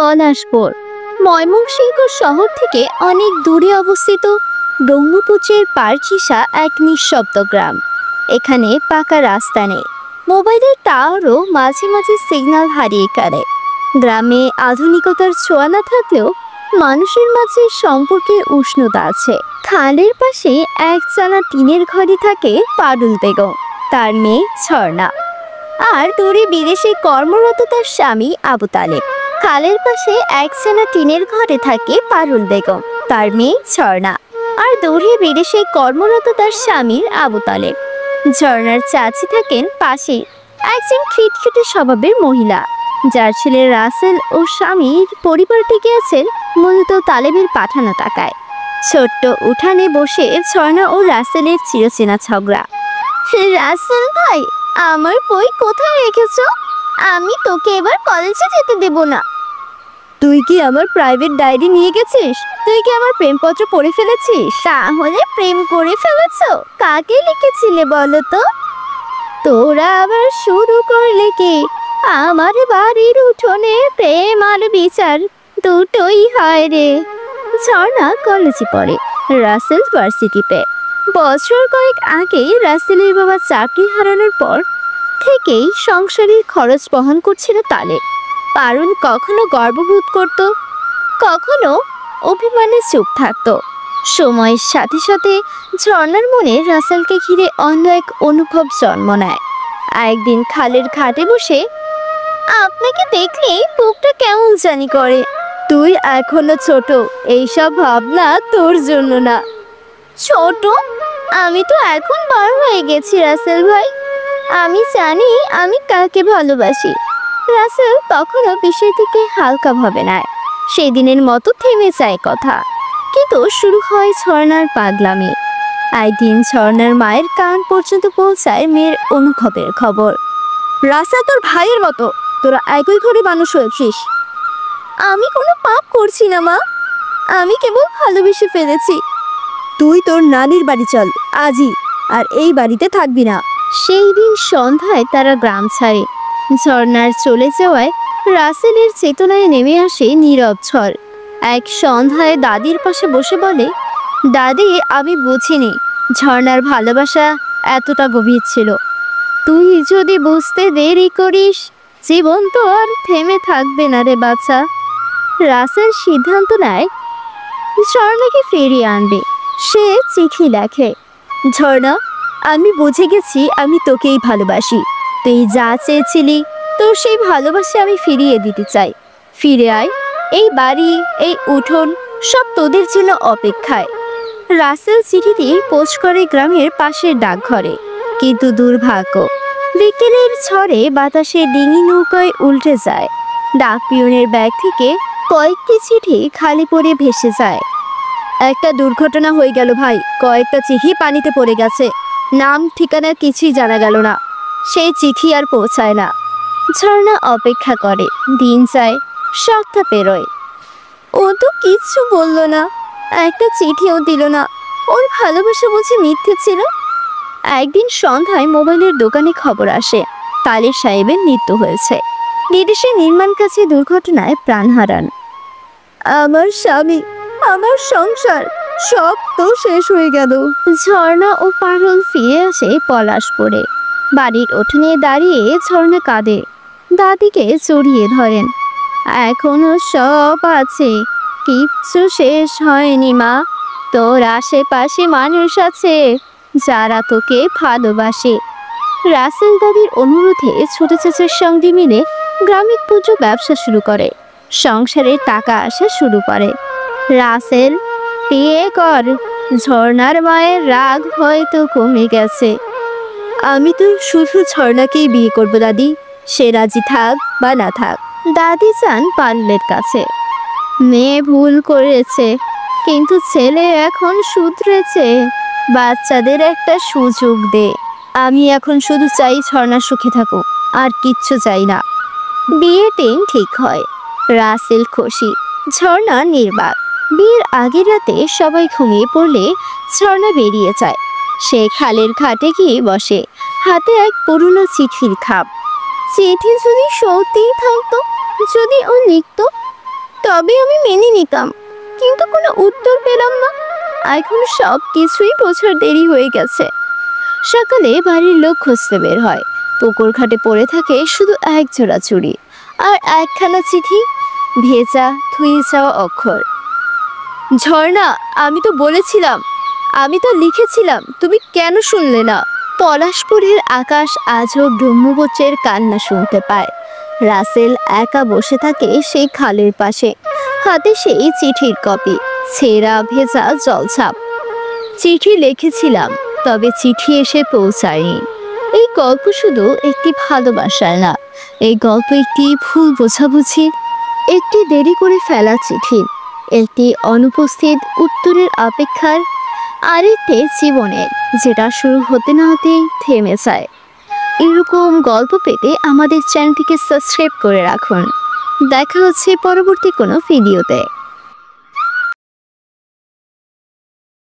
পলাশপুর ময়মনসিংহ শহর থেকে অনেক দূরে অবস্থিত ব্রহ্মপুত্রের পার ঘেঁষা এক নিঃশব্দ গ্রাম। এখানে পাকা রাস্তা নেই, মোবাইলের টাওয়ারও মাঝে মাঝে সিগন্যাল হারিয়ে ফেলে। গ্রামে আধুনিকতার ছোঁয়া না থাকলেও মানুষের মাঝে সম্পর্কের উষ্ণতা আছে। খালের পাশে একচালা টিনের ঘরে থাকে পারুল বেগম, তার মেয়ে ঝর্ণা, আর দূরে বিদেশে কর্মরত তার স্বামী আবু তালেব। খালের পাশে একচালা টিনের ঘরে থাকে পারুল বেগম, তার মেয়ে ঝর্ণা, আর দূরে বিদেশে কর্মরত তার স্বামীর আবু তালেব। ঝর্ণার চাচি থাকেন পাশে, একজন খিটখিটে স্বভাবের মহিলা, যার ছেলে রাসেল ও স্বামীর পরিবার টিকে আছেন মূলত তালেবের পাঠানো টাকায়। ছোট্ট উঠানে বসে ঝর্ণা ও রাসেলের চিরচেনা ঝগড়া। রাসেল ভাই, আমার বই কোথায় রেখেছো? আমি তোকে এবার কলেজে যেতে দেব না। তুই কি আমার প্রাইভেট ডায়েরি নিয়ে গেছিস? তুই কি আমার প্রেমপত্র পড়ে ফেলেছিস? তাহলে প্রেম করে ফেলেছো? কাকে লিখেছিলে বলো তো? তোরা আবার শুরু করলে কি? আমার বাড়ির উঠোনে প্রেম আর বিচার দুটোই হয় রে। ঝর্ণা কলেজে পড়ে, রাসেল ভার্সিটিতে। বছর কয়েক আগেই রাসেলের বাবা চাকরি হারানোর পর থেকেই সংসারের খরচ বহন করছিল তালেব। পারুল কখনো গর্ববোধ করত, কখনো অভিমানে চুপ থাকত। সময়ের সাথে সাথে ঝর্ণার মনে রাসেলকে ঘিরে অন্য এক অনুভব জন্ম নেয়। একদিন খালের ঘাটে বসে, আপনাকে দেখলে বুকটা কেমন জানি করে। তুই এখনো ছোট, এইসব ভাবনা তোর জন্য না। ছোট? আমি তো এখন বড় হয়ে গেছি রাসেল ভাই। আমি জানি আমি কাকে ভালোবাসি। রাসেল তখনও বিষয়টিকে হালকাভাবে নেয়। সেদিনের মতো থেমে যায় কথা, কিন্তু শুরু হয় ঝর্ণার পাগলামি। একদিন ঝর্ণার মায়ের কান পর্যন্ত পৌঁছায় মেয়ের অনুভবের খবর। রাসেল তোর ভাইয়ের মতো, তোরা একই ঘরে মানুষ হয়েছিস। আমি কোনো পাপ করছি না মা, আমি কেবল ভালোবেসে ফেলেছি। তুই তোর নানির বাড়ি চল আজই, আর এই বাড়িতে থাকবি না। সেই দিন সন্ধ্যায় তারা গ্রাম ছাড়ে। ঝর্ণার চলে যাওয়ায় রাসেলের চেতনায় নেমে আসে নীরব ঝড়। এক সন্ধ্যায় দাদির পাশে বসে বলে, দাদি, আমি বুঝিনি ঝর্ণার ভালোবাসা এতটা গভীর ছিল। তুই যদি বুঝতে দেরি করিস, জীবন তো আর থেমে থাকবে না রে বাচ্চা। রাসেল সিদ্ধান্ত নেয় ঝর্ণাকে ফিরিয়ে আনবে। সে চিঠি লেখে, ঝর্ণা, আমি বুঝে গেছি আমি তোকেই ভালোবাসি। তুই যা চেয়েছিলি তোর সেই ভালোবাসা আমি ফিরিয়ে দিতে চাই। ফিরে আয়, এই বাড়ি, এই উঠোন সব তোদের জন্য অপেক্ষায়। রাসেল চিঠিটি পোস্ট করে গ্রামের পাশের ডাকঘরে। কিন্তু দুর্ভাগ্য, বিকেলের ঝড়ে বাতাসে ডিঙি নৌকায় উল্টে যায়। ডাক পিয়নের ব্যাগ থেকে কয়েকটি চিঠি খালি পড়ে ভেসে যায়। একটা দুর্ঘটনা হয়ে গেল ভাই, কয়েকটা চিঠি পানিতে পড়ে গেছে। নাম ঠিকানা কিছুই জানা গেল না। সেই চিঠি আর পৌঁছায় না। ঝর্ণা অপেক্ষা করে, দিন যায়, সপ্তাহ পেরোয়। ও তো কিচ্ছু বলল না, একটা চিঠিও দিল না। ওর ভালোবাসা বুঝি মিথ্যে ছিল? একদিন সন্ধ্যায় মোবাইলের দোকানে খবর আসে তালেব সাহেবের মৃত্যু হয়েছে। বিদেশে নির্মাণ কাজে দুর্ঘটনায় প্রাণ হারান। আমার স্বামী, আমার সংসার সব তো শেষ হয়ে গেল। ঝর্ণা ও পারুল ফিরে আসে পলাশপুরে। বাড়ির উঠোনে দাঁড়িয়ে ঝর্ণা কাঁদে, দাদিকে জড়িয়ে ধরেন। এখনো সব আছে, কিচ্ছু শেষ হয়নি মা। তোর আশেপাশে মানুষ আছে যারা তোকে ভালোবাসে। রাসেল দাদির অনুরোধে ছোট চাচার সঙ্গে মিলে গ্রামীণ পুজো ব্যবসা শুরু করে। সংসারের টাকা আসা শুরু করে। রাসেল, বিয়ে কর, ঝর্ণার মায়ের রাগ হয়তো কমে গেছে। আমি তো শুধু ঝর্ণাকেই বিয়ে করবো দাদি, সে রাজি থাক বা না থাক। দাদি চান পারুলের কাছে। মেয়ে ভুল করেছে, কিন্তু ছেলে এখন শুধরেছে। বাচ্চাদের একটা সুযোগ দে। আমি এখন শুধু চাই ঝর্ণা সুখে থাকুক, আর কিচ্ছু চাই না। বিয়ের দিন ঠিক হয়। রাসেল খুশি, ঝর্ণা নির্বাক। বিয়ের আগের রাতে সবাই ঘুমিয়ে পড়লে ঝর্ণা বেরিয়ে যায়। সে খালের ঘাটে গিয়ে বসে, হাতে এক পুরনো চিঠির খাপ। চিঠি যদি সত্যিই থাকতো, যদি ও লিখত, তবে আমি মেনে নিতাম, কিন্তু কোনো উত্তর পেলাম না। এখন সব কিছুই বোঝার দেরি হয়ে গেছে। সকালে বাড়ির লোক খুঁজতে বের হয়। পুকুর ঘাটে পড়ে থাকে শুধু এক জোড়া চুড়ি আর একখানা চিঠি, ভেজা ধুয়ে যাওয়া অক্ষর। ঝর্ণা, আমি তো বলেছিলাম, আমি তো লিখেছিলাম, তুমি কেন শুনলে না? পলাশপুরের আকাশ আজও ব্রহ্মপুত্রের কান্না শুনতে পায়। রাসেল একা বসে থাকে সেই খালের পাশে, হাতে সেই চিঠির কপি, ছেঁড়া ভেজা জলছাপ। চিঠি লিখেছিলাম, তবে চিঠি এসে পৌঁছায়নি। এই গল্প শুধু একটি ভালোবাসার না, এই গল্প একটি ভুল বোঝাবুঝি, একটি দেরি করে ফেলা চিঠি, একটি অনুপস্থিত উত্তরের অপেক্ষার, আরেকটি জীবনের যেটা শুরু হতে না হতেই থেমে যায়। এরকম গল্প পেতে আমাদের চ্যানেলটিকে সাবস্ক্রাইব করে রাখুন। দেখা হচ্ছে পরবর্তী কোনো ভিডিওতে।